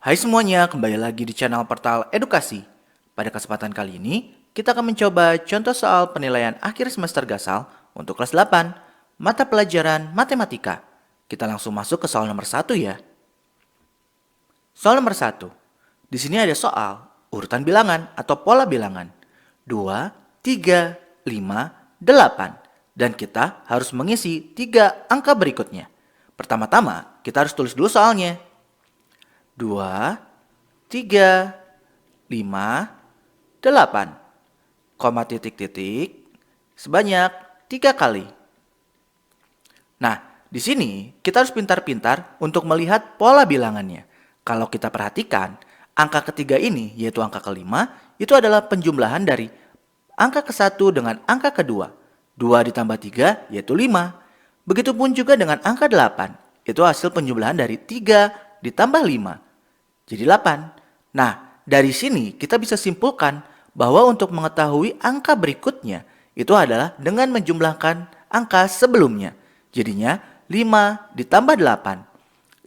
Hai semuanya, kembali lagi di channel Portal Edukasi. Pada kesempatan kali ini, kita akan mencoba contoh soal penilaian akhir semester Gasal untuk kelas 8, mata pelajaran Matematika. Kita langsung masuk ke soal nomor 1 ya. Soal nomor 1. Di sini ada soal urutan bilangan atau pola bilangan. 2, 3, 5, 8. Dan kita harus mengisi 3 angka berikutnya. Pertama-tama, kita harus tulis dulu soalnya. 2, 3, 5, 8, koma titik-titik, sebanyak 3 kali. Nah, di sini kita harus pintar-pintar untuk melihat pola bilangannya. Kalau kita perhatikan, angka ketiga ini, yaitu angka kelima, itu adalah penjumlahan dari angka ke-1 dengan angka kedua. 2 ditambah 3, yaitu 5. Begitupun juga dengan angka 8, itu hasil penjumlahan dari 3 ditambah 5. Jadi 8. Nah, dari sini kita bisa simpulkan bahwa untuk mengetahui angka berikutnya itu adalah dengan menjumlahkan angka sebelumnya. Jadinya 5 ditambah 8,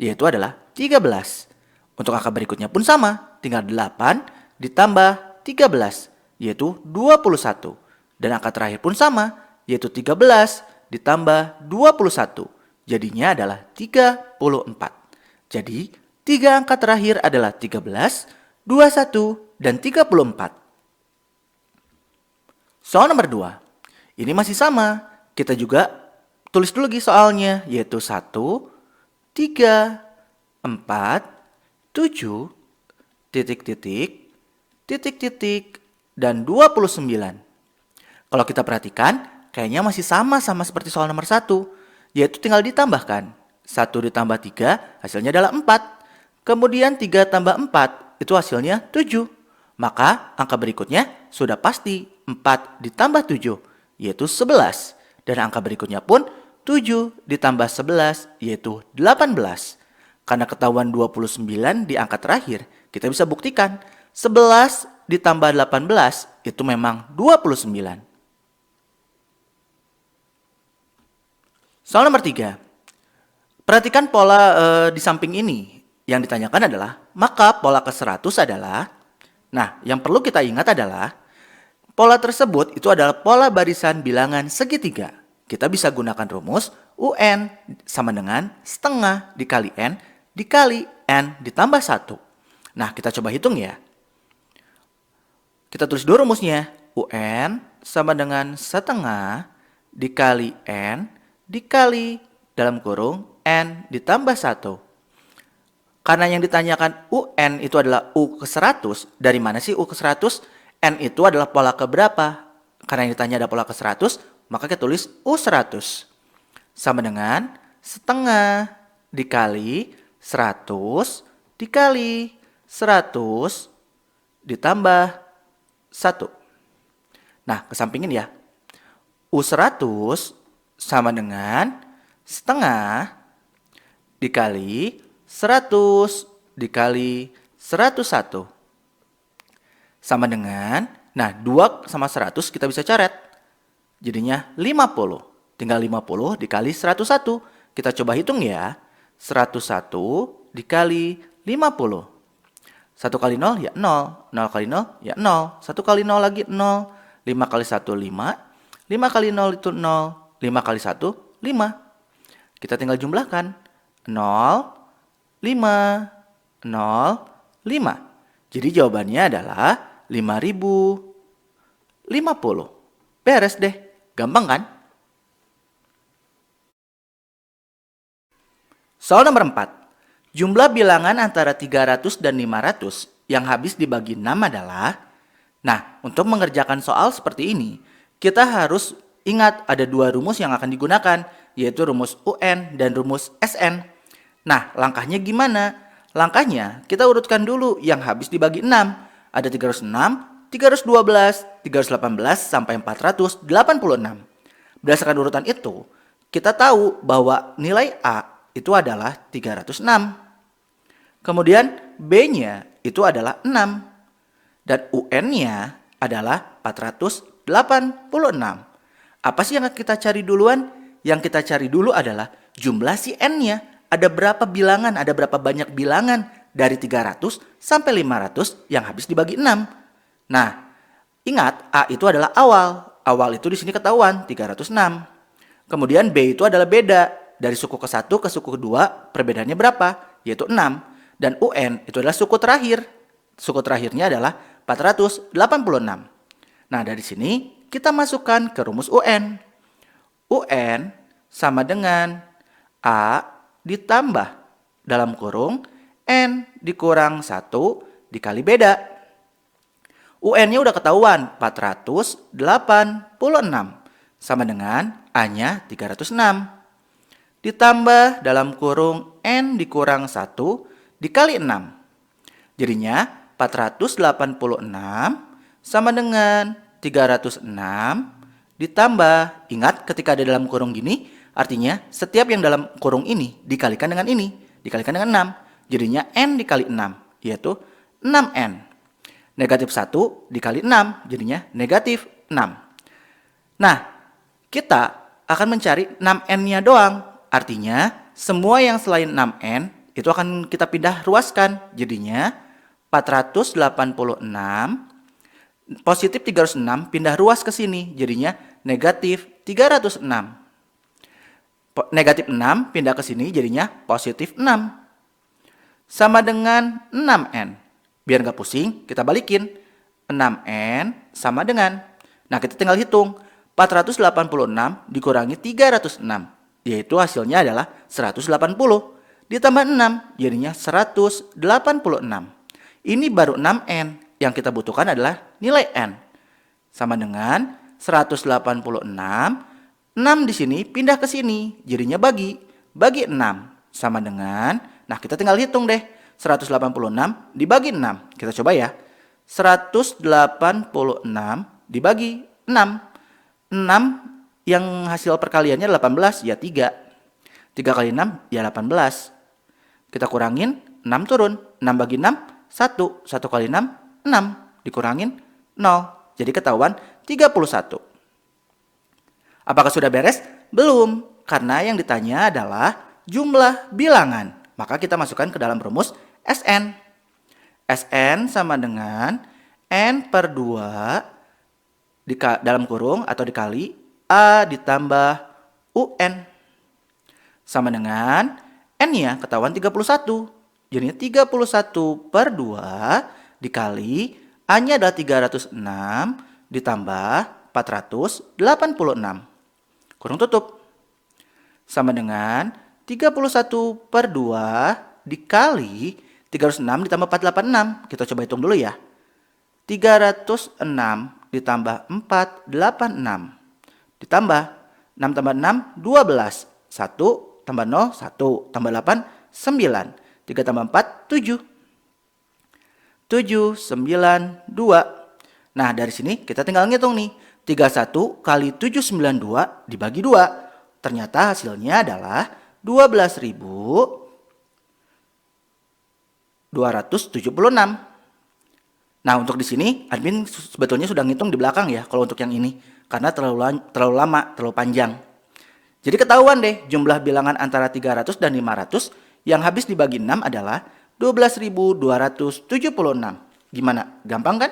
yaitu adalah 13. Untuk angka berikutnya pun sama, tinggal 8 ditambah 13, yaitu 21. Dan angka terakhir pun sama, yaitu 13 ditambah 21. Jadinya adalah 34. Jadi, 3 angka terakhir adalah 13, 21, dan 34. Soal nomor 2. Ini masih sama. Kita juga tulis dulu lagi soalnya, yaitu 1, 3, 4, 7, titik-titik, titik-titik, dan 29. Kalau kita perhatikan, kayaknya masih sama seperti soal nomor 1, yaitu tinggal ditambahkan. 1 ditambah 3 hasilnya adalah 4. Kemudian 3 tambah 4 itu hasilnya 7. Maka angka berikutnya sudah pasti 4 ditambah 7 yaitu 11. Dan angka berikutnya pun 7 ditambah 11 yaitu 18. Karena ketahuan 29 di angka terakhir, kita bisa buktikan 11 ditambah 18 itu memang 29. Soal nomor 3. Perhatikan pola di samping ini. Yang ditanyakan adalah, maka pola ke-100 adalah, nah yang perlu kita ingat adalah, pola tersebut itu adalah pola barisan bilangan segitiga. Kita bisa gunakan rumus UN sama dengan setengah dikali N dikali N ditambah 1. Nah kita coba hitung ya. Kita tulis dulu rumusnya, UN sama dengan setengah dikali N dikali dalam kurung N ditambah 1. Karena yang ditanyakan UN itu adalah U ke-100. Dari mana sih U ke-100? N itu adalah pola keberapa? Karena yang ditanya ada pola ke-100, maka kita tulis U100. Sama dengan setengah dikali 100 dikali 100 ditambah 1. Nah, kesampingin ya. U100 sama dengan setengah dikali 100 dikali 101. Sama dengan, nah 2 sama 100 kita bisa coret. Jadinya 50. Tinggal 50 dikali 101. Kita coba hitung ya. 101 dikali 50. 1 kali 0 ya 0. 0 kali 0 ya 0. 1 kali 0 lagi 0. 5 kali 1 5. 5 kali 0 itu 0. 5 kali 1 5. Kita tinggal jumlahkan. 0, 5, 0, 5. Jadi jawabannya adalah 5050. Beres deh. Gampang kan? Soal nomor 4. Jumlah bilangan antara 300 dan 500 yang habis dibagi 6 adalah... Nah, untuk mengerjakan soal seperti ini, kita harus ingat ada 2 rumus yang akan digunakan, yaitu rumus UN dan rumus SN. Nah, langkahnya gimana? Langkahnya kita urutkan dulu yang habis dibagi 6. Ada 306, 312, 318, sampai 486. Berdasarkan urutan itu, kita tahu bahwa nilai A itu adalah 306. Kemudian B-nya itu adalah 6. Dan UN-nya adalah 486. Apa sih yang kita cari duluan? Yang kita cari dulu adalah jumlah si N-nya. Ada berapa bilangan, ada berapa banyak bilangan dari 300 sampai 500 yang habis dibagi 6. Nah, ingat A itu adalah awal. Awal itu di sini ketahuan 306. Kemudian B itu adalah beda. Dari suku ke-1 ke suku ke-2 perbedaannya berapa? Yaitu 6. Dan UN itu adalah suku terakhir. Suku terakhirnya adalah 486. Nah, dari sini kita masukkan ke rumus UN. UN sama dengan A ditambah dalam kurung N dikurang 1 dikali beda. UN-nya udah ketahuan 486 sama dengan A-nya 306. Ditambah dalam kurung N dikurang 1 dikali 6. Jadinya 486 sama dengan 306 ditambah, ingat ketika ada dalam kurung gini, artinya setiap yang dalam kurung ini dikalikan dengan ini, dikalikan dengan 6. Jadinya N dikali 6, yaitu 6N. Negatif 1 dikali 6, jadinya negatif 6. Nah, kita akan mencari 6N-nya doang. Artinya, semua yang selain 6N itu akan kita pindah ruaskan. Jadinya, 486 positif 306 pindah ruas ke sini, jadinya negatif 306. Negatif 6 pindah ke sini, jadinya positif 6. Sama dengan 6N. Biar nggak pusing, kita balikin. 6N sama dengan, nah kita tinggal hitung. 486 dikurangi 306, yaitu hasilnya adalah 180. Ditambah 6, jadinya 186. Ini baru 6N. Yang kita butuhkan adalah nilai N. Sama dengan 186. 6 di sini pindah ke sini. Jadinya bagi 6. Sama dengan, nah kita tinggal hitung deh. 186 dibagi 6. Kita coba ya. 186 dibagi 6. 6 yang hasil perkaliannya 18 ya 3. 3 kali 6 ya 18. Kita kurangin 6 turun. 6 bagi 6 1. 1 kali 6 6 dikurangin 0. Jadi ketahuan 31. Apakah sudah beres? Belum, karena yang ditanya adalah jumlah bilangan. Maka kita masukkan ke dalam rumus Sn. Sn sama dengan N per 2 dalam kurung atau dikali A ditambah UN. Sama dengan N-nya ketahuan 31. Jadinya 31 per 2 dikali A-nya adalah 306 ditambah 486. Kurung tutup. Sama dengan 31 per 2 dikali 306 ditambah 486. Kita coba hitung dulu ya. 306 ditambah 486. Ditambah 6 tambah 6, 12. 1 tambah 0, 1. Tambah 8, 9. 3 tambah 4, 7. 7, 9, 2. Nah, dari sini kita tinggal ngitung nih. 31 kali 792 dibagi 2. Ternyata hasilnya adalah 12.276. Nah, untuk di sini admin sebetulnya sudah ngitung di belakang ya kalau untuk yang ini. Karena terlalu lama, terlalu panjang. Jadi ketahuan deh jumlah bilangan antara 300 dan 500 yang habis dibagi 6 adalah 12.276. Gimana? Gampang kan?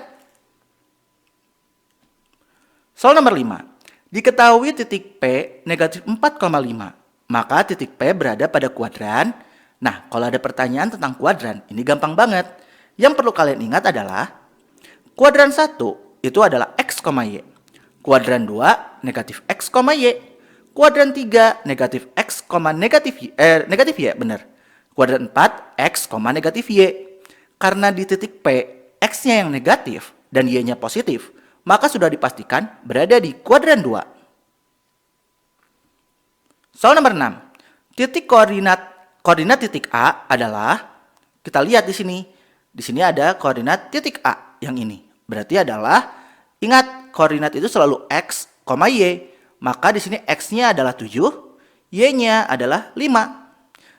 Soal nomor 5. Diketahui titik P negatif 4,5. Maka titik P berada pada kuadran. Nah, kalau ada pertanyaan tentang kuadran, ini gampang banget. Yang perlu kalian ingat adalah kuadran 1 itu adalah X, Y. Kuadran 2 negatif X, Y. Kuadran 3 negatif X, negatif Y, benar. Kuadran 4, X, negatif Y. Karena di titik P, X-nya yang negatif dan Y-nya positif, maka sudah dipastikan berada di kuadran 2. Soal nomor 6. Titik koordinat titik A adalah, kita lihat di sini. Di sini ada koordinat titik A yang ini. Berarti adalah, ingat koordinat itu selalu X, Y. Maka di sini X-nya adalah 7, Y-nya adalah 5.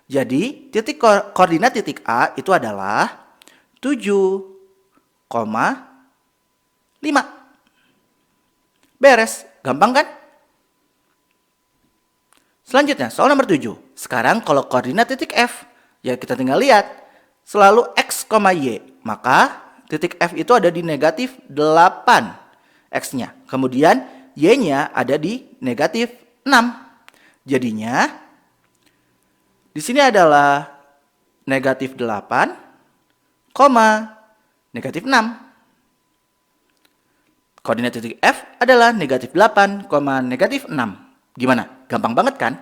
Jadi, titik koordinat titik A itu adalah 7,5. Beres, gampang kan? Selanjutnya, soal nomor 7. Sekarang kalau koordinat titik F, ya kita tinggal lihat. selalu X, Y. Maka titik F itu ada di negatif 8 X-nya. Kemudian Y-nya ada di negatif 6. Jadinya di sini adalah negatif 8, negatif 6. Koordinat titik F adalah negatif 8, negatif 6. Gimana? Gampang banget kan?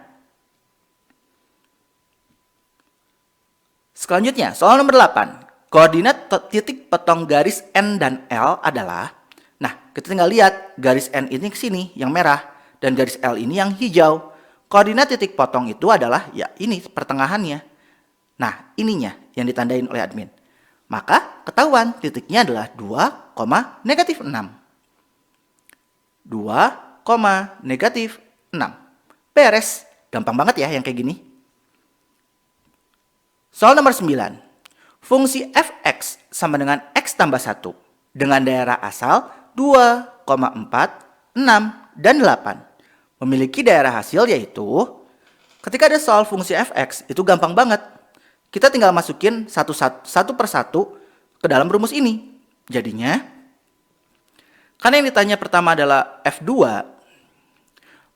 Selanjutnya, soal nomor 8. Koordinat titik potong garis N dan L adalah, nah kita tinggal lihat garis N ini ke sini yang merah dan garis L ini yang hijau. Koordinat titik potong itu adalah ya ini pertengahannya. Nah ininya yang ditandain oleh admin. Maka ketahuan titiknya adalah 2, negatif 6. 2, negatif 6. Beres. Gampang banget ya yang kayak gini. Soal nomor 9. Fungsi fx sama dengan x tambah 1 dengan daerah asal 2, 4, 6, dan 8. Memiliki daerah hasil yaitu, ketika ada soal fungsi fx itu gampang banget. Kita tinggal masukin satu per satu ke dalam rumus ini. Jadinya, karena yang ditanya pertama adalah f2,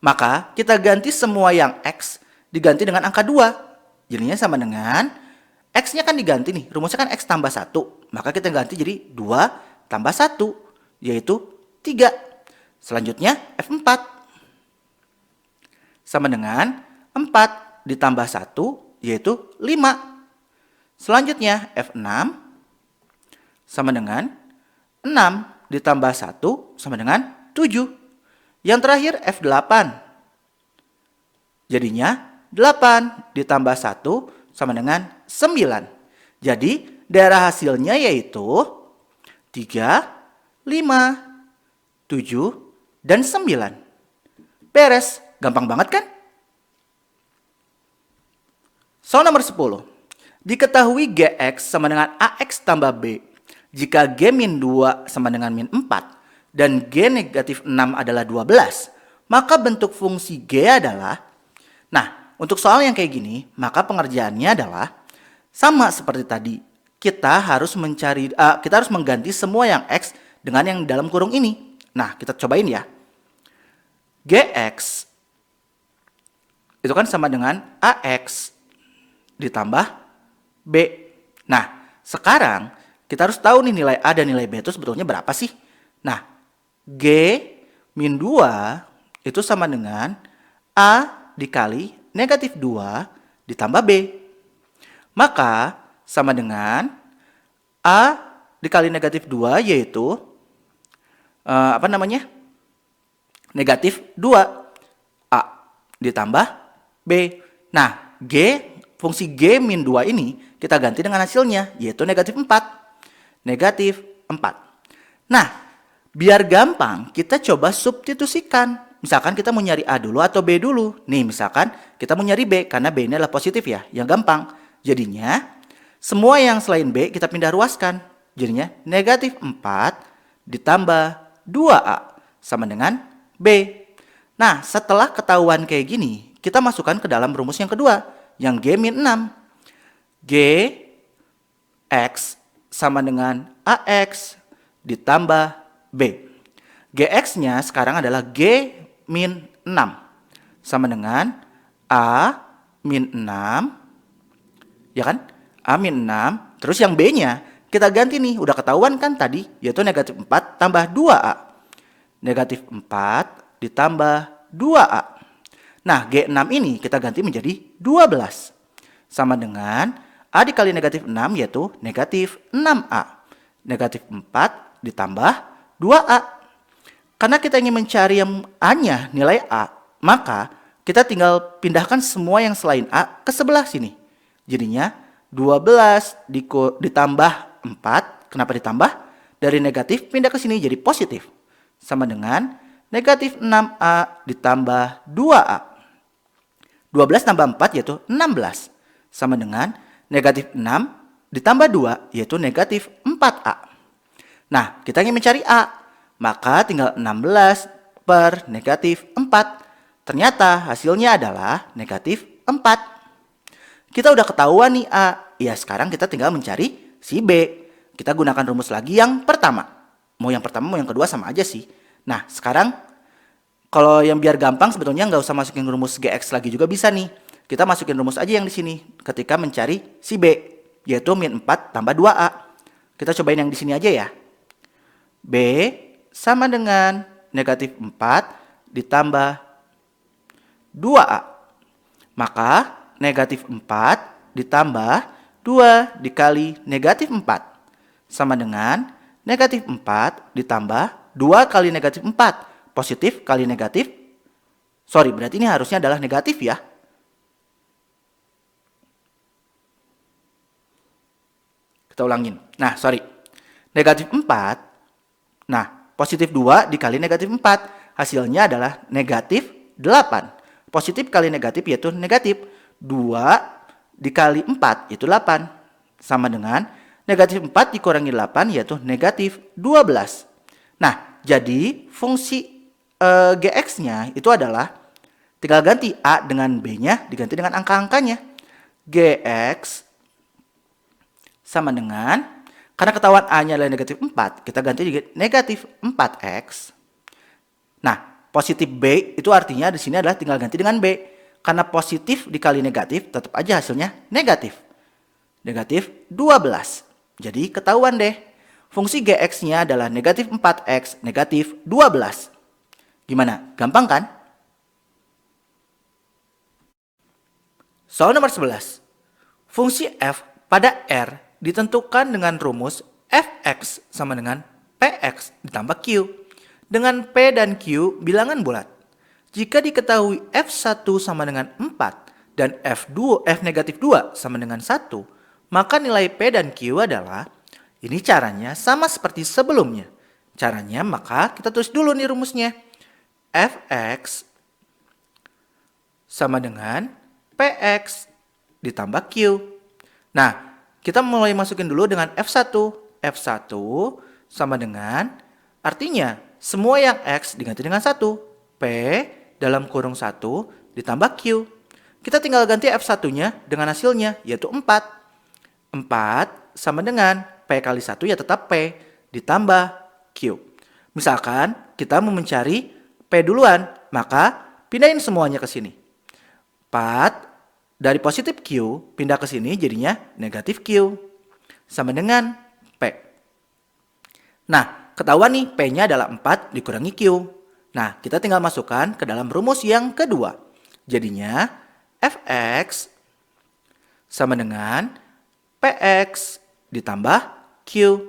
maka kita ganti semua yang x diganti dengan angka 2. Jadinya sama dengan X-nya kan diganti nih, rumusnya kan X tambah 1. Maka kita ganti jadi 2 tambah 1, yaitu 3. Selanjutnya F4. Sama dengan 4 ditambah 1, yaitu 5. Selanjutnya F6. Sama dengan 6 ditambah 1 sama dengan 7. Yang terakhir F8. Jadinya 8 ditambah 1 sama dengan 9. Jadi daerah hasilnya yaitu 3, 5, 7, dan 9. Beres. Gampang banget kan? Soal nomor 10. Diketahui Gx sama dengan Ax tambah B jika G min 2 sama dengan min 4 dan G negatif 6 adalah 12, maka bentuk fungsi G adalah, nah untuk soal yang kayak gini, maka pengerjaannya adalah sama seperti tadi. Kita harus mengganti semua yang X dengan yang dalam kurung ini. Nah, kita cobain ya. Gx itu kan sama dengan Ax ditambah B. Nah, sekarang kita harus tahu nih nilai A dan nilai B itu sebetulnya berapa sih? Nah, G min 2 itu sama dengan A dikali negatif 2 ditambah B. Maka sama dengan A dikali negatif 2 yaitu negatif 2 A ditambah B. Nah, fungsi G min 2 ini kita ganti dengan hasilnya yaitu negatif 4. Negatif 4. Nah, biar gampang kita coba substitusikan. Misalkan kita mau nyari A dulu atau B dulu. Nih misalkan kita mau nyari B karena B ini adalah positif ya. Yang gampang. Jadinya semua yang selain B kita pindah ruaskan. Jadinya negatif 4 ditambah 2A sama dengan B. Nah setelah ketahuan kayak gini. Kita masukkan ke dalam rumus yang kedua. Yang G min 6. G X sama dengan AX ditambah B. Gx-nya sekarang adalah G min 6 sama dengan A min 6, ya kan? A min 6, terus yang B-nya kita ganti nih, udah ketahuan kan tadi, yaitu negatif 4 tambah 2A. Negatif 4 ditambah 2A. Nah, G6 ini kita ganti menjadi 12. Sama dengan A dikali negatif 6 yaitu negatif 6A. Negatif 4 ditambah 2A. Karena kita ingin mencari yang A-nya, nilai A, maka kita tinggal pindahkan semua yang selain A ke sebelah sini. Jadinya 12 ditambah 4, kenapa ditambah? Dari negatif pindah ke sini jadi positif. Sama dengan negatif 6A ditambah 2A. 12 tambah 4 yaitu 16. Sama dengan negatif 6 ditambah 2 yaitu negatif 4A. Nah, kita ingin mencari A. Maka tinggal 16 per negatif 4. Ternyata hasilnya adalah negatif 4. Kita udah ketahuan nih A. ya sekarang kita tinggal mencari si B. Kita gunakan rumus lagi yang pertama. Mau yang pertama, mau yang kedua sama aja sih. Nah, sekarang kalau yang biar gampang sebetulnya nggak usah masukin rumus GX lagi juga bisa nih. Kita masukin rumus aja yang di sini ketika mencari si B, yaitu min 4 tambah 2A. Kita cobain yang di sini aja ya. B sama dengan negatif 4 ditambah 2A. Maka negatif 4 ditambah 2 dikali negatif 4 sama dengan negatif 4 ditambah 2 kali negatif 4. Positif kali negatif. Sorry, berarti ini harusnya adalah negatif ya. Kita ulangin. Nah, sorry. Negatif 4. Nah, positif 2 dikali negatif 4. Hasilnya adalah negatif 8. Positif kali negatif yaitu negatif. 2 dikali 4 itu 8. Sama dengan negatif 4 dikurangi 8 yaitu negatif 12. Nah, jadi fungsi GX-nya itu adalah tinggal ganti A dengan B-nya diganti dengan angka-angkanya. GX sama dengan, karena ketahuan A-nya adalah negatif 4, kita ganti negatif 4X. Nah, positif B itu artinya di sini adalah tinggal ganti dengan B. Karena positif dikali negatif, tetap aja hasilnya negatif. Negatif 12. Jadi ketahuan deh, fungsi GX-nya adalah negatif 4X, negatif 12. Gimana? Gampang kan? Soal nomor 11. Fungsi f pada R ditentukan dengan rumus fx sama dengan px ditambah q. Dengan p dan q bilangan bulat. Jika diketahui f1 sama dengan 4 dan f negatif 2 sama dengan 1, maka nilai p dan q adalah, ini caranya sama seperti sebelumnya. Caranya maka kita tulis dulu nih rumusnya. Fx sama dengan Px ditambah Q. Nah, kita mulai masukin dulu dengan F1. F1 sama dengan, artinya semua yang X diganti dengan 1. P dalam kurung 1 ditambah Q. Kita tinggal ganti F1-nya dengan hasilnya, yaitu 4. 4 sama dengan P kali 1 ya tetap P ditambah Q. Misalkan kita mau mencari P duluan, maka pindahin semuanya ke sini. 4 dari positif Q pindah ke sini jadinya negatif Q. Sama dengan P. Nah, ketahuan nih P-nya adalah 4 dikurangi Q. Nah, kita tinggal masukkan ke dalam rumus yang kedua. Jadinya Fx sama dengan Px ditambah Q.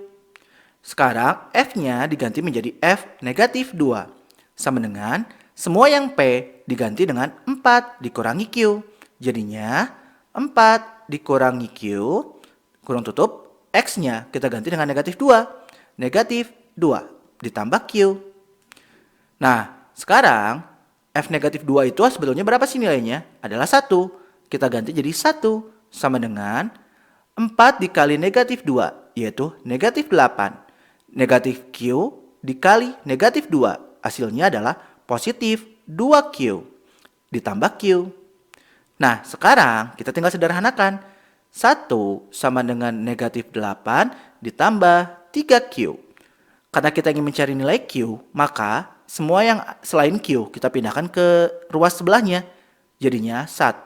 Sekarang F-nya diganti menjadi F negatif 2. Sama dengan semua yang P diganti dengan 4 dikurangi Q. Jadinya 4 dikurangi Q, kurung tutup, X-nya kita ganti dengan negatif 2. Negatif 2 ditambah Q. Nah, sekarang F negatif 2 itu sebetulnya berapa sih nilainya? Adalah 1. Kita ganti jadi 1 sama dengan 4 dikali negatif 2, yaitu negatif 8. Negatif Q dikali negatif 2. Hasilnya adalah positif 2Q ditambah Q. Nah, sekarang kita tinggal sederhanakan. 1 sama dengan negatif 8 ditambah 3Q. Karena kita ingin mencari nilai Q, maka semua yang selain Q kita pindahkan ke ruas sebelahnya. Jadinya 1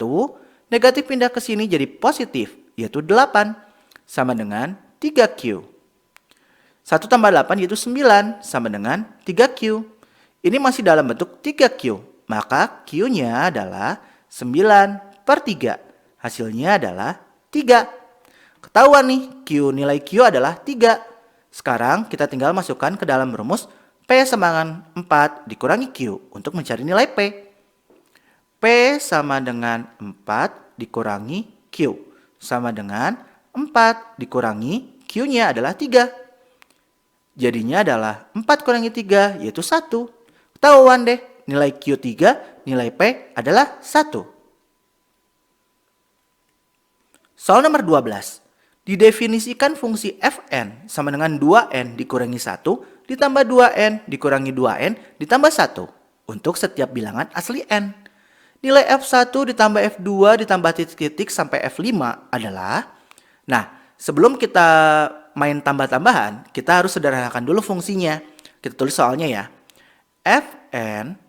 negatif pindah ke sini jadi positif, yaitu 8. Sama dengan 3Q. 1 tambah 8 yaitu 9 sama dengan 3Q. Ini masih dalam bentuk 3Q, maka Q-nya adalah 9/3. Hasilnya adalah 3. Ketahuan nih, nilai Q adalah 3. Sekarang kita tinggal masukkan ke dalam rumus P sama dengan 4 dikurangi Q untuk mencari nilai P. P sama dengan 4 dikurangi Q. Sama dengan 4 dikurangi Q-nya adalah 3. Jadinya adalah 4 kurangi 3 yaitu 1. Ketahuan deh, nilai Q3, nilai P adalah 1. Soal nomor 12. Didefinisikan fungsi Fn sama dengan 2n dikurangi 1 ditambah 2n dikurangi 2n ditambah 1 untuk setiap bilangan asli n. Nilai F1 ditambah F2 ditambah titik-titik sampai F5 adalah, Nah, sebelum kita main tambah-tambahan, kita harus sederhanakan dulu fungsinya. Kita tulis soalnya ya. Fn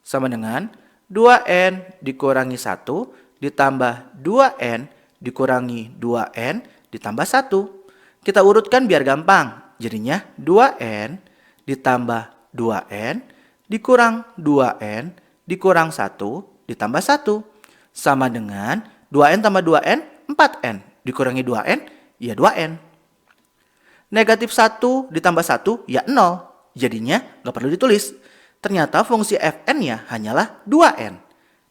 sama dengan 2n dikurangi 1 ditambah 2n dikurangi 2n ditambah 1. Kita urutkan biar gampang. Jadinya 2n ditambah 2n dikurang 2n dikurang 1 ditambah 1. Sama dengan 2n tambah 2n, 4n. Dikurangi 2n, ya 2n. Negatif 1 ditambah 1, ya 0. Jadinya nggak perlu ditulis. Ternyata fungsi fn-nya hanyalah 2n.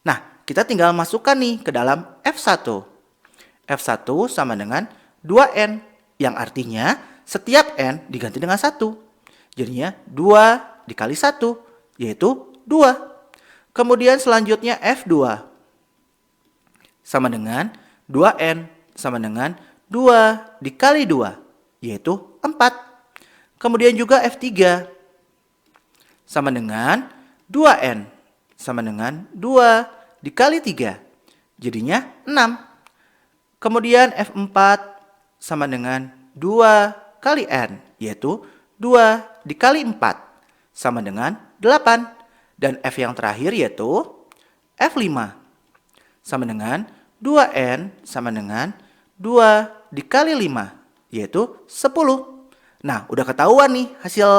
Nah, kita tinggal masukkan nih ke dalam f1. f1 sama dengan 2n, yang artinya setiap n diganti dengan 1. Jadinya 2 dikali 1, yaitu 2. Kemudian selanjutnya f2 sama dengan 2n sama dengan 2 dikali 2, yaitu 4. Kemudian juga f3 sama dengan 2n sama dengan 2 dikali 3, jadinya 6. Kemudian f4 sama dengan 2 kali n, yaitu 2 dikali 4 sama dengan 8. Dan f yang terakhir yaitu f5 sama dengan 2n sama dengan 2 dikali 5, yaitu 10. Nah, udah ketahuan nih hasil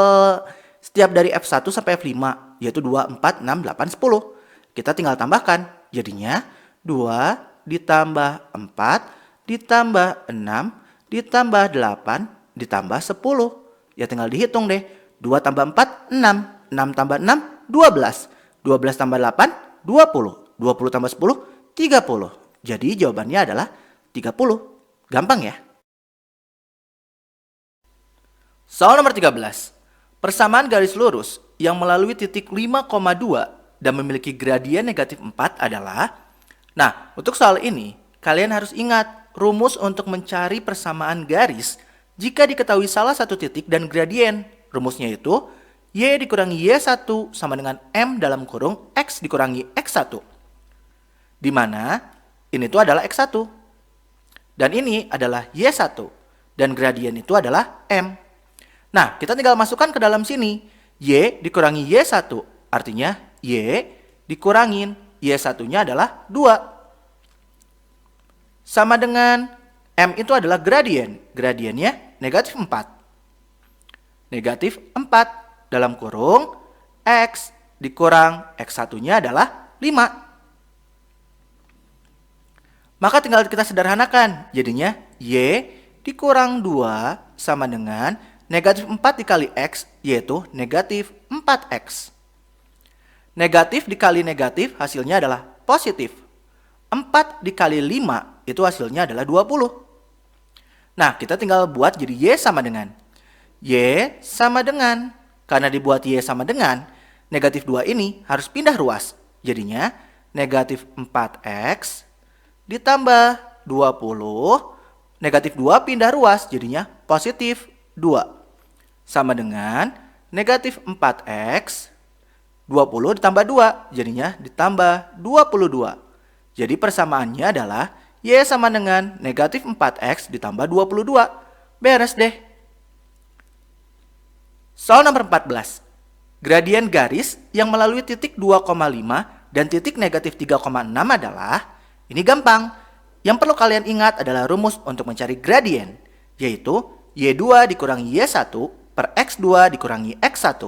setiap dari f1 sampai f5, yaitu 2, 4, 6, 8, 10. Kita tinggal tambahkan. Jadinya 2 ditambah 4 ditambah 6 ditambah 8 ditambah 10. Ya tinggal dihitung deh. 2 tambah 4, 6. 6 tambah 6, 12. 12 tambah 8, 20. 20 tambah 10, 30. Jadi jawabannya adalah 30. Gampang ya? Soal nomor 13. Persamaan garis lurus yang melalui titik 5,2 dan memiliki gradien negatif 4 adalah... Nah, untuk soal ini, kalian harus ingat rumus untuk mencari persamaan garis jika diketahui salah satu titik dan gradien. Rumusnya itu y dikurangi y1 sama dengan m dalam kurung x dikurangi x1. Di mana ini tuh adalah x1. Dan ini adalah y1. Dan gradien itu adalah m. Nah, kita tinggal masukkan ke dalam sini. Y dikurangi Y1. Artinya Y dikurangin Y1-nya adalah 2. Sama dengan M itu adalah gradien. Gradiennya negatif 4. Negatif 4 dalam kurung X dikurang X1-nya adalah 5. Maka tinggal kita sederhanakan. Jadinya Y dikurang 2 sama dengan negatif 4 dikali X, yaitu negatif 4X. Negatif dikali negatif hasilnya adalah positif. 4 dikali 5 itu hasilnya adalah 20. Nah, kita tinggal buat jadi Y sama dengan. Y sama dengan. Karena dibuat Y sama dengan, negatif 2 ini harus pindah ruas. Jadinya negatif 4X ditambah 20. Negatif 2 pindah ruas, jadinya positif 2. Sama dengan negatif 4x 20 ditambah 2. Jadinya ditambah 22. Jadi persamaannya adalah y sama dengan negatif 4x ditambah 22. Beres deh. Soal nomor 14. Gradien garis yang melalui titik 2,5 dan titik negatif 3,6 adalah, ini gampang. Yang perlu kalian ingat adalah rumus untuk mencari gradien, yaitu Y2 dikurangi Y1 per X2 dikurangi X1.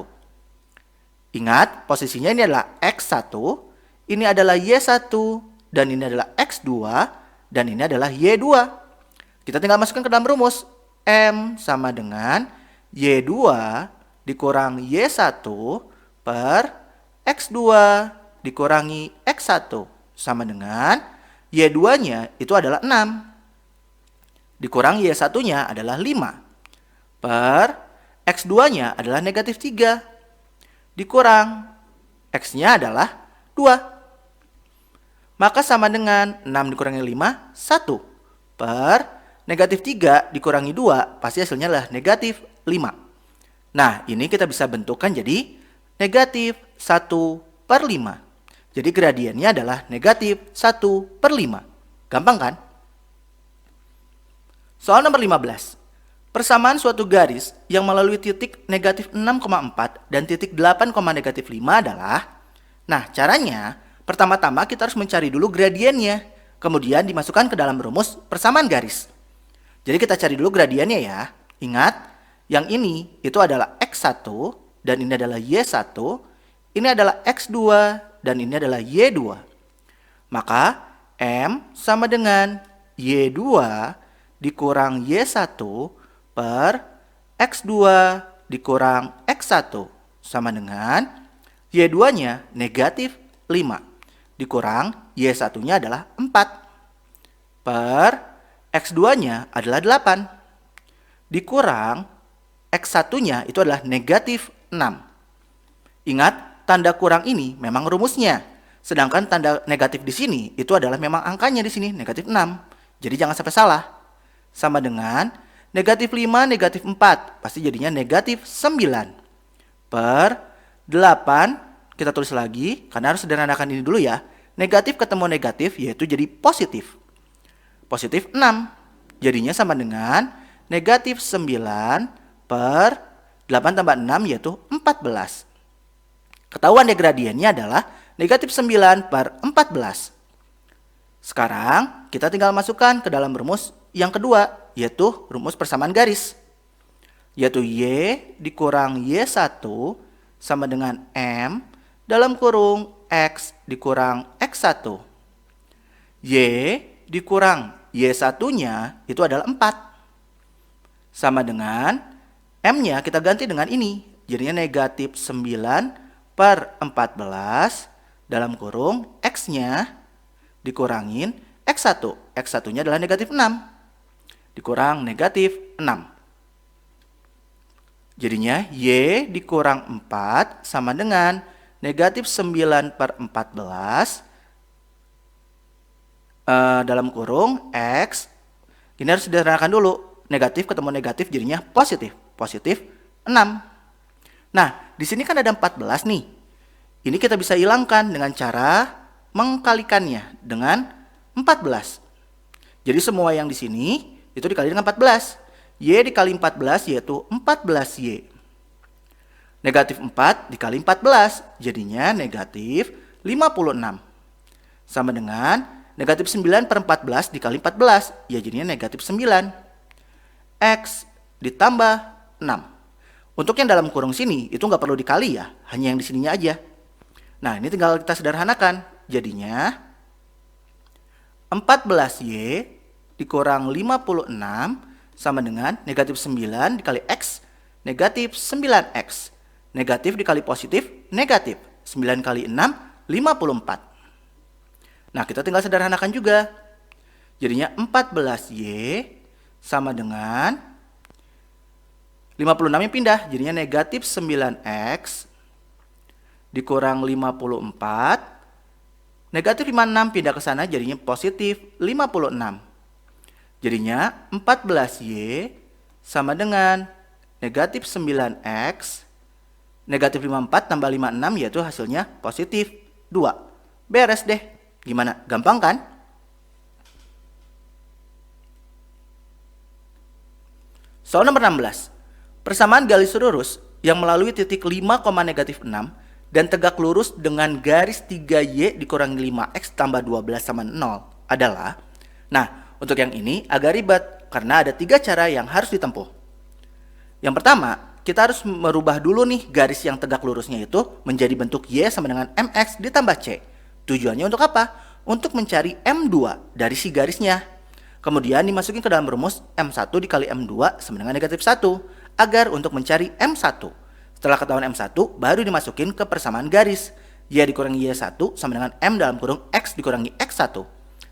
Ingat, posisinya ini adalah X1, ini adalah Y1, dan ini adalah X2, dan ini adalah Y2. Kita tinggal masukkan ke dalam rumus. M sama dengan Y2 dikurang Y1 per X2 dikurangi X1. Sama dengan Y2-nya itu adalah 6. Dikurang Y1-nya adalah 5. Per X2-nya adalah negatif 3. Dikurang X-nya adalah 2. Maka sama dengan 6 dikurangi 5, 1. Per negatif 3 dikurangi 2, pasti hasilnya adalah negatif 5. Nah, ini kita bisa bentukkan jadi negatif 1/5. Jadi gradiennya adalah negatif 1/5. Gampang kan? Soal nomor 15. Persamaan suatu garis yang melalui titik negatif 6,4 dan titik 8, negatif 5 adalah. Nah, caranya pertama-tama kita harus mencari dulu gradiennya, kemudian dimasukkan ke dalam rumus persamaan garis. Jadi kita cari dulu gradiennya ya. Ingat, yang ini itu adalah X1 dan ini adalah Y1, ini adalah X2 dan ini adalah Y2. Maka M sama dengan Y2 dikurang Y1 per X2 dikurang X1 sama dengan Y2-nya negatif 5 dikurang Y1-nya adalah 4 per X2-nya adalah 8 dikurang X1-nya itu adalah negatif 6. Ingat, tanda kurang ini memang rumusnya. Sedangkan tanda negatif di sini itu adalah memang angkanya di sini negatif 6. Jadi jangan sampai salah. Sama dengan negatif 5, negatif 4. Pasti jadinya negatif 9. Per 8, kita tulis lagi. Karena harus sederhanakan ini dulu ya. Negatif ketemu negatif yaitu jadi positif. Positif 6. Jadinya sama dengan negatif 9 per 8 tambah 6 yaitu 14. Ketahuan ya gradiennya adalah negatif 9 per 14. Sekarang kita tinggal masukkan ke dalam rumus yang kedua, yaitu rumus persamaan garis. Yaitu Y dikurang Y1 sama dengan M dalam kurung X dikurang X1. Y dikurang Y1-nya itu adalah 4. Sama dengan M-nya kita ganti dengan ini. Jadinya negatif 9 per 14 dalam kurung X-nya dikurangin X1. X1-nya adalah negatif 6. Dikurang negatif 6. Jadinya Y dikurang 4 sama dengan negatif 9 per 14 dalam kurung X. Ini harus sederhanakan dulu. Negatif ketemu negatif jadinya positif. Positif 6. Nah, di sini kan ada 14 nih. Ini kita bisa hilangkan dengan cara mengkalikannya dengan 14. Jadi semua yang di sini itu dikali dengan 14. Y dikali 14 yaitu 14Y. Negatif 4 dikali 14 jadinya negatif 56. Sama dengan negatif 9 per 14 dikali 14. Ya jadinya negatif 9. X ditambah 6. Untuk yang dalam kurung sini itu nggak perlu dikali ya. Hanya yang di sininya aja. Nah ini tinggal kita sederhanakan. Jadinya 14Y dikurang 56 sama dengan negatif 9 dikali X, negatif 9X. Negatif dikali positif, negatif. 9 kali 6, 54. Nah kita tinggal sederhanakan juga. Jadinya 14Y sama dengan 56 yang pindah. Jadinya negatif 9X dikurang 54. Negatif 56 pindah ke sana jadinya positif 56. Jadinya 14Y sama dengan negatif 9X. Negatif 54 tambah 56 yaitu hasilnya positif 2. Beres deh. Gimana? Gampang kan? Soal nomor 16. Persamaan garis lurus yang melalui titik 5, negatif 6 dan tegak lurus dengan garis 3Y dikurangi 5X tambah 12 sama 0 adalah. Nah, untuk yang ini agak ribet karena ada 3 cara yang harus ditempuh. Yang pertama, kita harus merubah dulu nih garis yang tegak lurusnya itu menjadi bentuk Y sama dengan MX ditambah C. Tujuannya untuk apa? Untuk mencari M2 dari si garisnya. Kemudian dimasukin ke dalam rumus M1 dikali M2 sama dengan negatif 1 agar untuk mencari M1. Setelah ketahuan M1 baru dimasukin ke persamaan garis. Y dikurangi Y1 sama dengan M dalam kurung X dikurangi X1.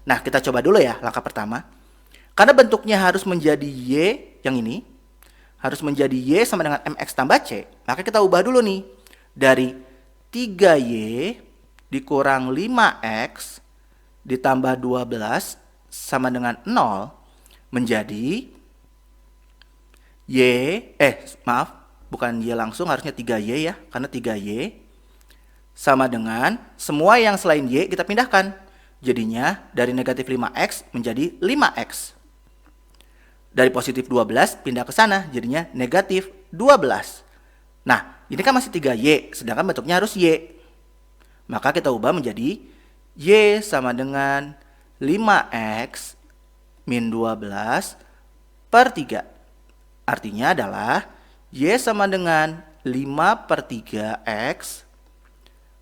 Nah kita coba dulu ya langkah pertama. Karena bentuknya harus menjadi Y yang ini. Harus menjadi Y sama dengan MX tambah C. Maka kita ubah dulu nih. Dari 3Y dikurang 5X ditambah 12 sama dengan 0 menjadi bukan Y langsung, harusnya 3Y ya, karena 3Y sama dengan semua yang selain Y kita pindahkan. Jadinya dari negatif 5X menjadi 5X. Dari positif 12 pindah ke sana, jadinya negatif 12. Nah, ini kan masih 3Y, sedangkan bentuknya harus Y. Maka kita ubah menjadi Y sama dengan 5X min 12 per 3. Artinya adalah Y sama dengan 5/3X.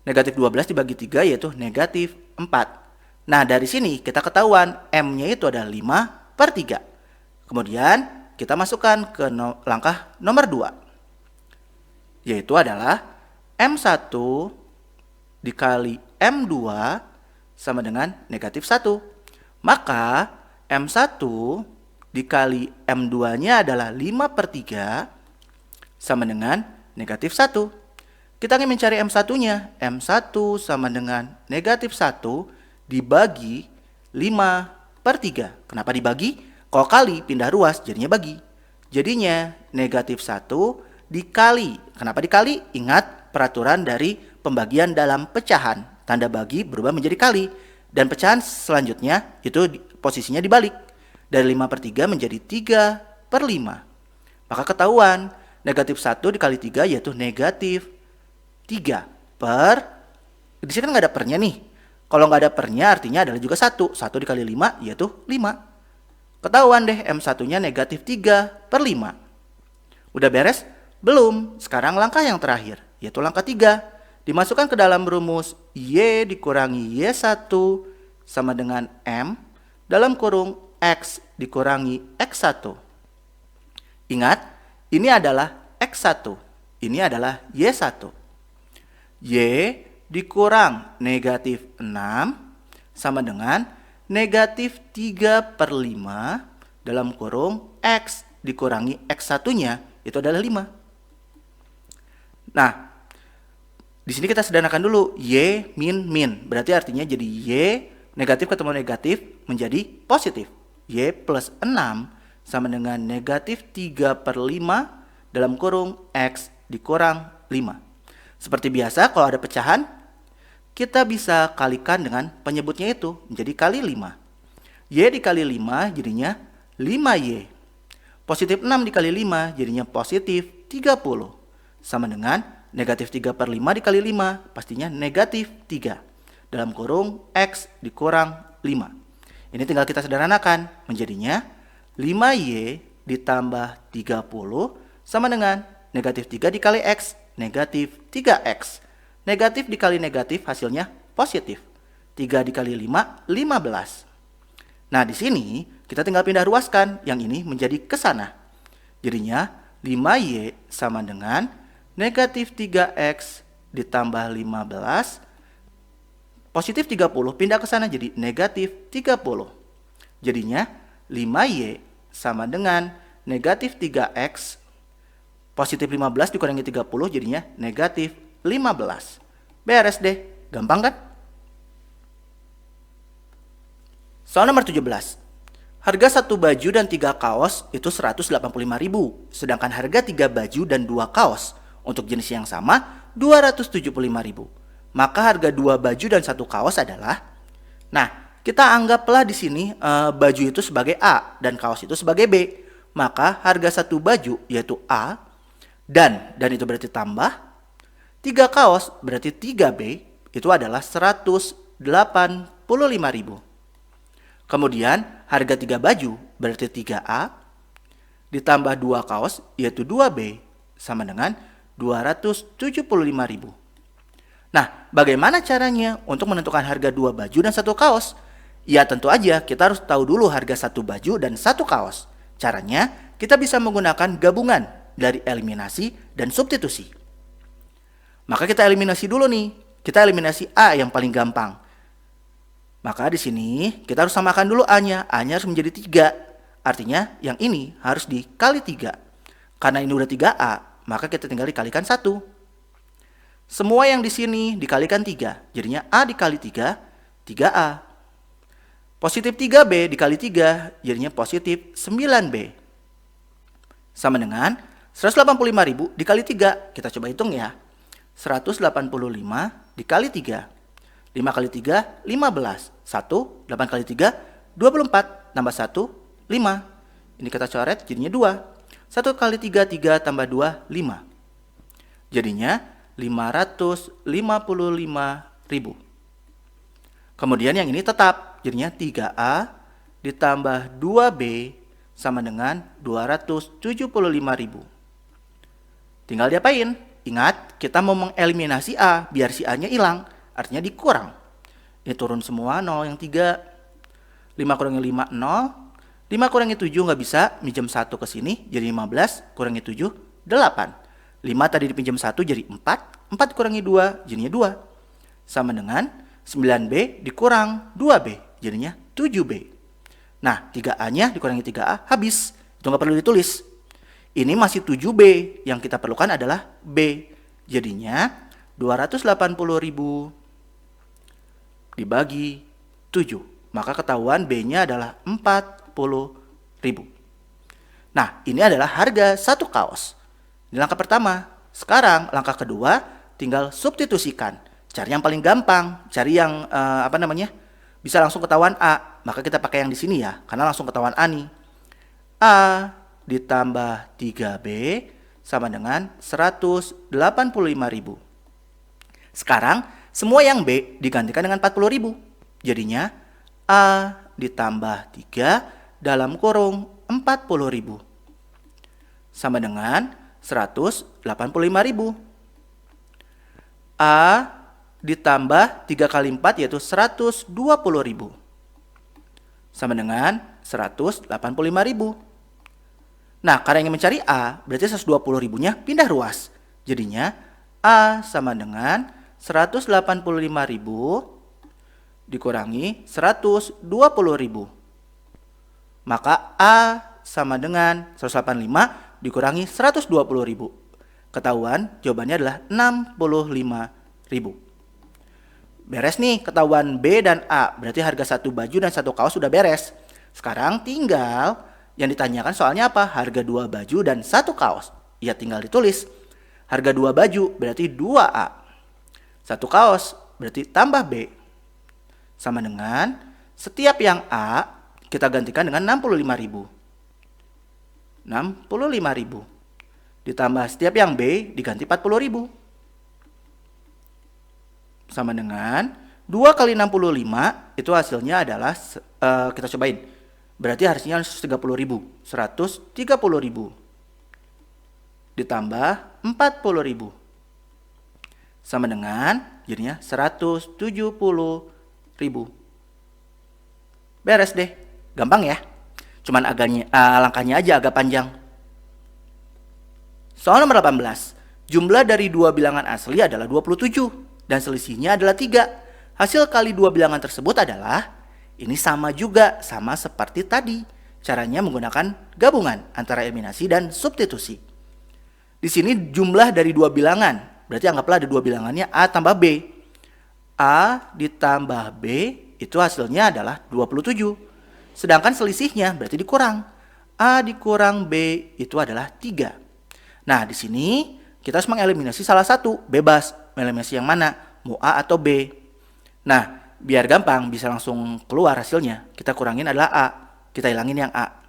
Negatif 12 dibagi 3 yaitu negatif 4. Nah, dari sini kita ketahuan M-nya itu adalah 5/3. Kemudian kita masukkan ke langkah nomor 2. Yaitu adalah M1 dikali M2 sama dengan negatif 1. Maka M1 dikali M2-nya adalah 5/3 sama dengan negatif 1. Kita ingin mencari M1-nya. M1 sama dengan negatif 1 dibagi 5/3. Kenapa dibagi? Kalau kali pindah ruas jadinya bagi. Jadinya negatif 1 dikali. Kenapa dikali? Ingat peraturan dari pembagian dalam pecahan. Tanda bagi berubah menjadi kali. Dan pecahan selanjutnya itu posisinya dibalik. Dari 5/3 menjadi 3/5. Maka ketahuan negatif 1 dikali 3 yaitu negatif 3 per. Di sini kan nggak ada pernya nih. Kalau nggak ada pernya artinya adalah juga 1. 1 dikali 5 yaitu 5. Ketahuan deh M1-nya negatif 3/5. Udah beres? Belum. Sekarang langkah yang terakhir, yaitu langkah 3. Dimasukkan ke dalam rumus Y dikurangi Y1 sama dengan M dalam kurung X dikurangi X1. Ingat, ini adalah X1, ini adalah Y1. Y dikurang negatif 6 sama dengan negatif 3/5 dalam kurung X dikurangi X1-nya itu adalah 5. Nah, di sini kita sederhanakan dulu Y min min. Berarti artinya jadi Y negatif ketemu negatif menjadi positif. Y plus 6 sama dengan negatif 3/5 dalam kurung X dikurang 5. Seperti biasa kalau ada pecahan, kita bisa kalikan dengan penyebutnya itu menjadi kali 5. Y dikali 5 jadinya 5Y. Positif 6 dikali 5 jadinya positif 30. Sama dengan negatif 3/5 dikali 5 pastinya negatif 3. Dalam kurung X dikurang 5. Ini tinggal kita sederhanakan menjadinya 5Y ditambah 30 sama dengan negatif 3 dikali X negatif 3X. Negatif dikali negatif hasilnya positif. 3 dikali 5, 15. Nah, di sini kita tinggal pindah ruaskan yang ini menjadi ke sana. Jadinya 5Y sama dengan negatif 3X ditambah 15. Positif 30 pindah ke sana jadi negatif 30. Jadinya 5Y sama dengan negatif 3X. Positif 15 dikurangi 30 jadinya negatif 15. Beres deh, gampang kan? Soal nomor 17. Harga 1 baju dan 3 kaos itu 185.000, sedangkan harga 3 baju dan 2 kaos untuk jenis yang sama 275.000. Maka harga 2 baju dan 1 kaos adalah. Nah, kita anggaplah di sini baju itu sebagai A dan kaos itu sebagai B. Maka harga 1 baju yaitu A dan itu berarti tambah 3 kaos berarti 3B itu adalah 185.000. Kemudian harga 3 baju berarti 3A ditambah 2 kaos yaitu 2B sama dengan 275.000. Nah, bagaimana caranya untuk menentukan harga 2 baju dan 1 kaos? Ya tentu aja kita harus tahu dulu harga 1 baju dan 1 kaos. Caranya kita bisa menggunakan gabungan dari eliminasi dan substitusi. Maka kita eliminasi dulu nih. Kita eliminasi A yang paling gampang. Maka di sini kita harus samakan dulu A-nya. A-nya harus menjadi 3. Artinya yang ini harus dikali 3. Karena ini udah 3A, maka kita tinggal dikalikan 1. Semua yang di sini dikalikan 3. Jadinya A dikali 3, 3A. Positif 3B dikali 3, jadinya positif 9B. Sama dengan 185.000 dikali 3. Kita coba hitung ya. 185 dikali 3. 5 kali 3, 15. 1, 8 kali 3, 24. Tambah 1, 5. Ini kita coret jadinya 2. 1 kali 3, 3 tambah 2, 5. Jadinya 555.000. Kemudian yang ini tetap, jadinya 3A ditambah 2B sama dengan 275.000. Tinggal diapain? Ingat, kita mau mengeliminasi A, biar si A-nya hilang, artinya dikurang. Ini turun semua, 0 yang 3. 5 kurangi 5, 0. 5 kurangi 7 nggak bisa, minjem 1 ke sini, jadi 15, kurangi 7, 8. 5 tadi dipinjam 1 jadi 4. 4 kurangi 2 jadinya 2. Sama dengan 9B dikurang 2B jadinya 7B. Nah 3A-nya dikurangi 3A habis. Itu nggak perlu ditulis. Ini masih 7B. Yang kita perlukan adalah B. Jadinya 280.000 dibagi 7. Maka ketahuan B-nya adalah 40.000. Nah ini adalah harga satu kaos. Ini langkah pertama. Sekarang langkah kedua tinggal substitusikan. Cari yang paling gampang, cari yang bisa langsung ketahuan A. Maka kita pakai yang di sini ya, karena langsung ketahuan A nih. A ditambah 3B sama dengan 185.000. Sekarang semua yang B digantikan dengan 40.000. Jadinya A ditambah 3 dalam kurung 40.000 sama dengan 185.000. A ditambah 3 kali 4 yaitu 120.000 sama dengan 185.000. Nah, karena ingin mencari A, berarti 120.000-nya pindah ruas. Jadinya A sama dengan 185.000 dikurangi 120.000. Maka A sama dengan 185 dikurangi 120.000. Ketahuan jawabannya adalah 65.000. Beres nih ketahuan B dan A. Berarti harga satu baju dan satu kaos sudah beres. Sekarang tinggal yang ditanyakan soalnya apa? Harga 2 baju dan 1 kaos. Ya tinggal ditulis. Harga 2 baju berarti 2A. 1 kaos berarti tambah B. Sama dengan setiap yang A kita gantikan dengan 65.000. 65.000. Ditambah setiap yang B diganti 40.000. Sama dengan 2 kali 65 itu hasilnya adalah, kita cobain. Berarti hasilnya 130.000. 130.000. Ditambah 40.000. Sama dengan jadinya 170.000. Beres deh. Gampang ya. Cuman langkahnya aja agak panjang. Soal nomor 18. Jumlah dari dua bilangan asli adalah 27 dan selisihnya adalah 3. Hasil kali dua bilangan tersebut adalah, ini sama juga, sama seperti tadi. Caranya menggunakan gabungan antara eliminasi dan substitusi. Di sini jumlah dari dua bilangan, berarti anggaplah ada dua bilangannya A tambah B. A ditambah B itu hasilnya adalah 27. Sedangkan selisihnya berarti dikurang. A dikurang B itu adalah 3. Nah, di sini kita harus mengeliminasi salah satu. Bebas, mengeliminasi yang mana? Mau A atau B. Nah, biar gampang bisa langsung keluar hasilnya. Kita kurangin adalah A. Kita hilangin yang A.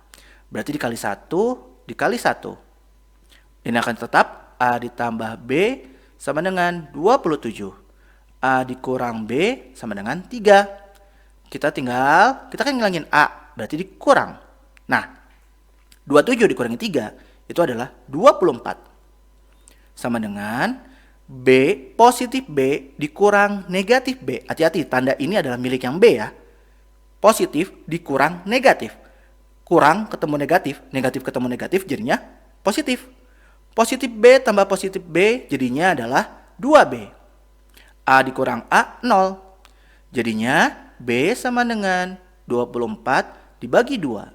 Berarti dikali 1, dikali 1. Ini akan tetap A ditambah B sama dengan 27. A dikurang B sama dengan 3. Kita kan ngilangin A, berarti dikurang. Nah, 27 dikurangi 3 itu adalah 24. Sama dengan B, positif B dikurang negatif B. Hati-hati, tanda ini adalah milik yang B ya. Positif dikurang negatif. Kurang ketemu negatif, negatif ketemu negatif jadinya positif. Positif B tambah positif B jadinya adalah 2B. A dikurang A, 0. Jadinya B sama dengan 24 dibagi 2.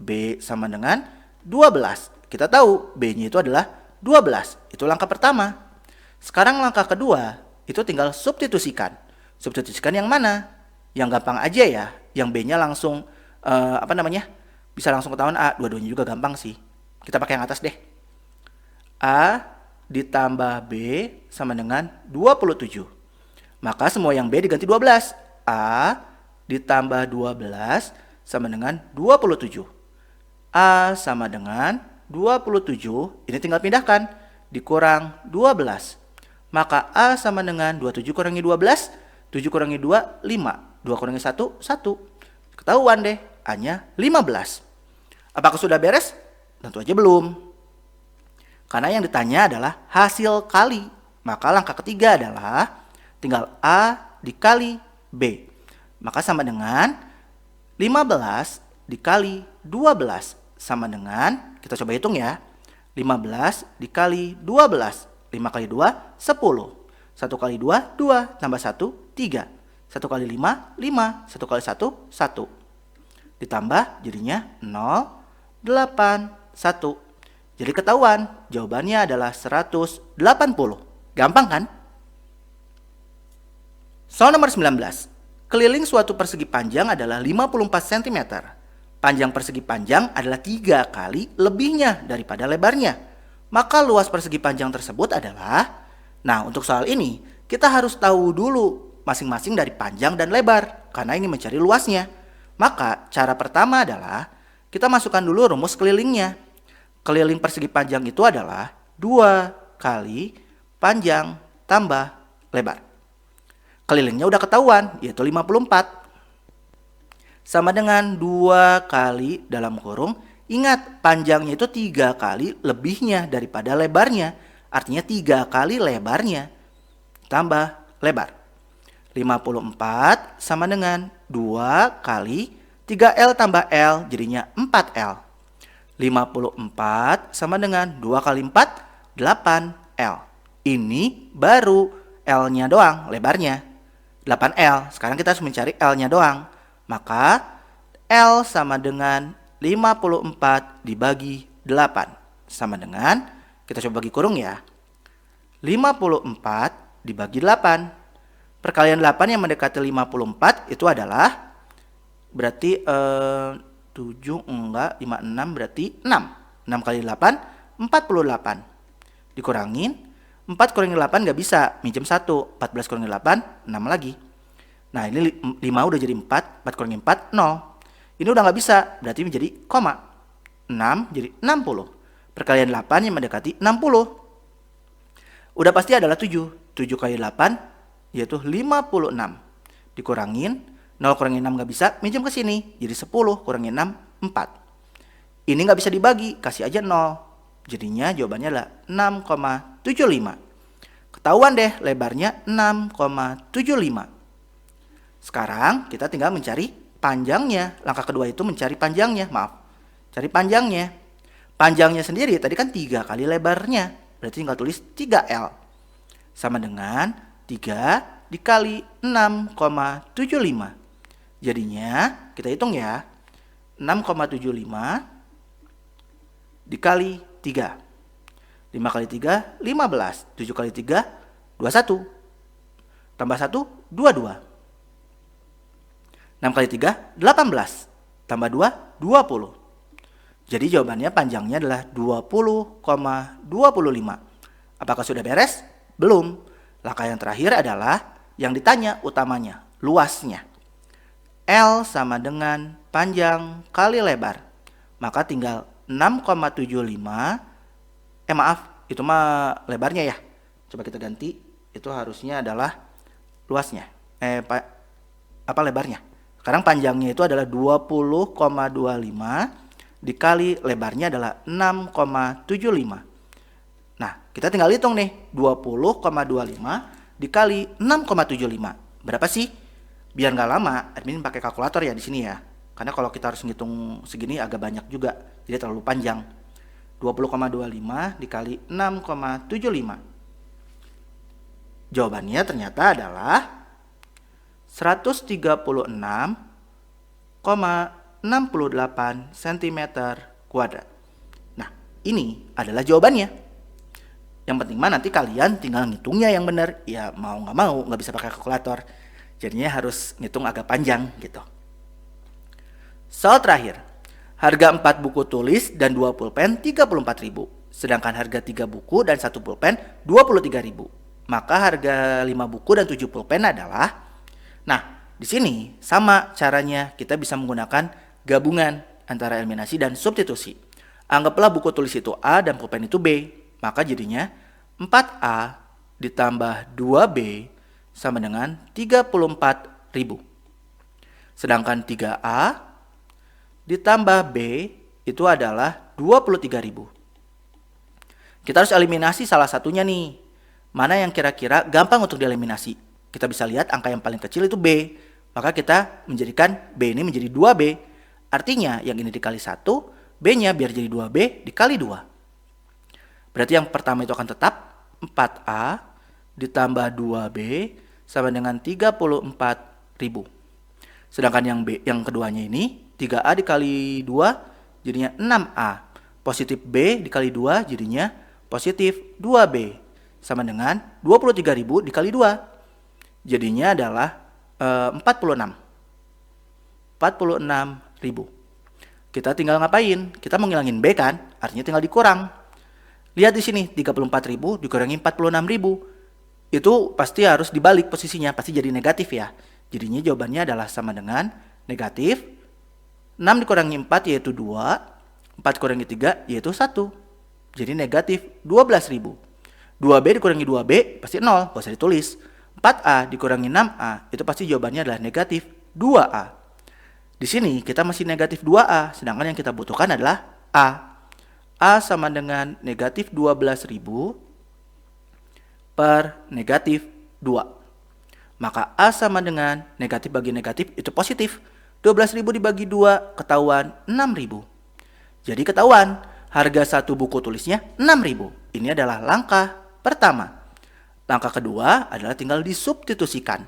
B sama dengan 12. Kita tahu B-nya itu adalah 12. Itu langkah pertama. Sekarang langkah kedua, itu tinggal substitusikan. Substitusikan yang mana? Yang gampang aja ya. Yang B-nya langsung, bisa langsung ketahuan A. Dua-duanya juga gampang sih. Kita pakai yang atas deh. A ditambah B sama dengan 27. Maka semua yang B diganti 12. A ditambah 12 sama dengan 27. A sama dengan 27, ini tinggal pindahkan, dikurang 12. Maka A sama dengan 27 kurangi 12, 7 kurangi 2, 5. 2 kurangi 1, 1. Ketahuan deh, A-nya 15. Apakah sudah beres? Tentu aja belum. Karena yang ditanya adalah hasil kali. Maka langkah ketiga adalah tinggal A dikali B. Maka sama dengan 15 dikali 12 sama dengan, kita coba hitung ya, 15 dikali 12. 5 kali 2, 10. 1 kali 2, 2. Tambah 1, 3. 1 kali 5, 5. 1 kali 1, 1. Ditambah jadinya 0, 8, 1. Jadi ketahuan jawabannya adalah 180. Gampang kan? Soal nomor 19. Keliling suatu persegi panjang adalah 54 cm. Panjang persegi panjang adalah 3 kali lebihnya daripada lebarnya. Maka luas persegi panjang tersebut adalah... Nah, untuk soal ini kita harus tahu dulu masing-masing dari panjang dan lebar, karena ini mencari luasnya. Maka cara pertama adalah kita masukkan dulu rumus kelilingnya. Keliling persegi panjang itu adalah 2 kali panjang tambah lebar. Kelilingnya udah ketahuan, yaitu 54. Sama dengan 2 kali dalam kurung, ingat panjangnya itu 3 kali lebihnya daripada lebarnya. Artinya 3 kali lebarnya tambah lebar. 54 sama dengan 2 kali 3L tambah L, jadinya 4L. 54 sama dengan 2 kali 4, 8L. Ini baru L-nya doang, lebarnya 8L. Sekarang kita harus mencari L-nya doang. Maka L sama dengan 54 dibagi 8. Sama dengan, kita coba bagi kurung ya, 54 dibagi 8. Perkalian 8 yang mendekati 54 itu adalah, berarti 7 enggak, 56 berarti 6. 6 kali 8, 48. Dikurangin, 4 kurangi 8 nggak bisa, minjem 1. 14 kurangi 8, 6 lagi. Nah ini 5 udah jadi 4, 4 kurangi 4, 0. Ini udah nggak bisa, berarti menjadi koma. 6 jadi 60. Perkalian 8 yang mendekati 60. Udah pasti adalah 7. 7 kali 8 yaitu 56. Dikurangin, 0 kurangi 6 nggak bisa, minjem ke sini. Jadi 10 kurangi 6, 4. Ini nggak bisa dibagi, kasih aja 0. Jadinya jawabannya adalah 6,75. Ketahuan deh lebarnya 6,75. Sekarang kita tinggal mencari panjangnya. Langkah kedua itu mencari panjangnya. Cari panjangnya. Panjangnya sendiri tadi kan 3 kali lebarnya. Berarti tinggal tulis 3L. Sama dengan 3 dikali 6,75. Jadinya kita hitung ya. 6,75 dikali 3. 5 kali 3, 15. 7 kali 3, 21. Tambah 1, 22. 6 kali 3, 18. Tambah 2, 20. Jadi jawabannya panjangnya adalah 20,25. Apakah sudah beres? Belum. Langkah yang terakhir adalah yang ditanya utamanya, luasnya. L sama dengan panjang kali lebar. Maka tinggal 6,75. Itu mah lebarnya ya. Coba kita ganti. Itu harusnya adalah luasnya. Lebarnya. Sekarang panjangnya itu adalah 20,25 dikali lebarnya adalah 6,75. Nah, kita tinggal hitung nih. 20,25 dikali 6,75. Berapa sih? Biar nggak lama, admin pakai kalkulator ya di sini ya. Karena kalau kita harus ngitung segini agak banyak juga, jadi terlalu panjang. 20,25 dikali 6,75. Jawabannya ternyata adalah 136,68 cm kuadrat. Nah, ini adalah jawabannya. Yang penting mah nanti kalian tinggal ngitungnya yang benar. Ya mau nggak mau, nggak bisa pakai kalkulator. Jadinya harus ngitung agak panjang gitu. Soal terakhir. Harga 4 buku tulis dan 2 pulpen 34.000. Sedangkan harga 3 buku dan 1 pulpen 23.000. Maka harga 5 buku dan 7 pulpen adalah... Nah, di sini sama caranya kita bisa menggunakan gabungan. antara eliminasi dan substitusi. Anggaplah buku tulis itu A dan pulpen itu B. Maka jadinya 4A ditambah 2B sama dengan 34.000. Sedangkan 3A ditambah B itu adalah 23.000. Kita harus eliminasi salah satunya nih. Mana yang kira-kira gampang untuk dieliminasi? Kita bisa lihat angka yang paling kecil itu B. Maka kita menjadikan B ini menjadi 2B. Artinya yang ini dikali 1, B-nya biar jadi 2B dikali 2. Berarti yang pertama itu akan tetap 4A ditambah 2B sama dengan 34.000. Sedangkan yang keduanya ini 3A dikali 2 jadinya 6A. Positif B dikali 2 jadinya positif 2B. Sama dengan 23.000 dikali 2. Jadinya adalah 46. 46.000. Kita tinggal ngapain? Kita mau ngilangin B kan? Artinya tinggal dikurang. Lihat di sini 34.000 dikurangi 46.000. Itu pasti harus dibalik posisinya, pasti jadi negatif ya. Jadinya jawabannya adalah sama dengan negatif 6 dikurangi 4 yaitu 2, 4 kurangi 3 yaitu 1. Jadi negatif 12.000. 2B dikurangi 2B pasti 0, gak usah ditulis. 4A dikurangi 6A itu pasti jawabannya adalah negatif 2A. Di sini kita masih negatif 2A, sedangkan yang kita butuhkan adalah A. A sama dengan negatif 12.000 per negatif 2. Maka A sama dengan negatif bagi negatif itu positif. 12.000 dibagi 2 ketahuan 6.000. Jadi ketahuan harga satu buku tulisnya 6.000. Ini adalah langkah pertama. Langkah kedua adalah tinggal disubstitusikan.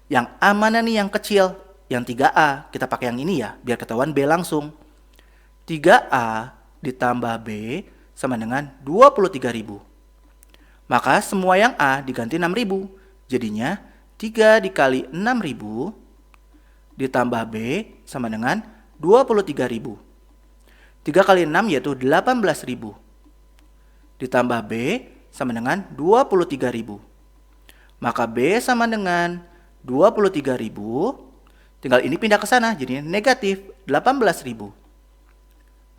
Yang A mana nih yang kecil? Yang 3A. Kita pakai yang ini ya, biar ketahuan B langsung. 3A ditambah B sama dengan 23.000. Maka semua yang A diganti 6.000. Jadinya 3 dikali 6.000 ditambah B sama dengan 23.000. 3 kali 6 yaitu 18.000. Ditambah B sama dengan 23.000. Maka B sama dengan 23.000. Tinggal ini pindah ke sana, jadi negatif 18.000.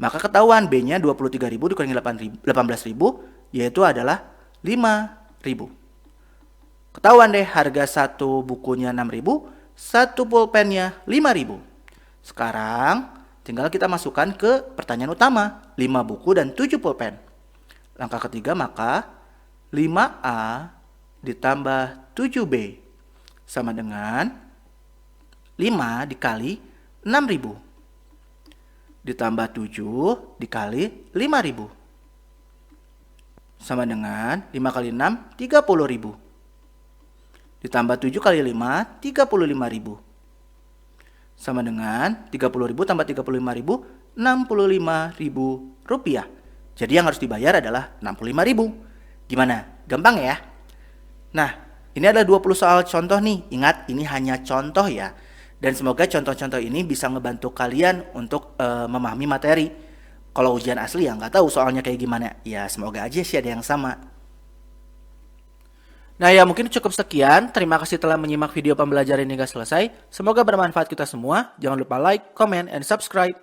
Maka ketahuan B-nya 23.000 dikurangi 18.000 yaitu adalah 5.000. Ketahuan deh harga satu bukunya 6.000, satu pulpennya 5.000. Sekarang tinggal kita masukkan ke pertanyaan utama, 5 buku dan 7 pulpen. Langkah ketiga maka 5A ditambah 7B sama dengan 5 dikali 6.000 ditambah 7 dikali 5.000 sama dengan 5 kali 6 30.000 ditambah 7 kali 5 35.000 sama dengan 30.000 tambah 35.000 65.000 rupiah. Jadi yang harus dibayar adalah 65.000. Gimana? Gampang ya? Nah, ini adalah 20 soal contoh nih. Ingat, ini hanya contoh ya. Dan semoga contoh-contoh ini bisa ngebantu kalian untuk memahami materi. Kalau ujian asli ya nggak tahu soalnya kayak gimana. Ya semoga aja sih ada yang sama. Nah ya mungkin cukup sekian. Terima kasih telah menyimak video pembelajaran hingga selesai. Semoga bermanfaat kita semua. Jangan lupa like, comment, and subscribe.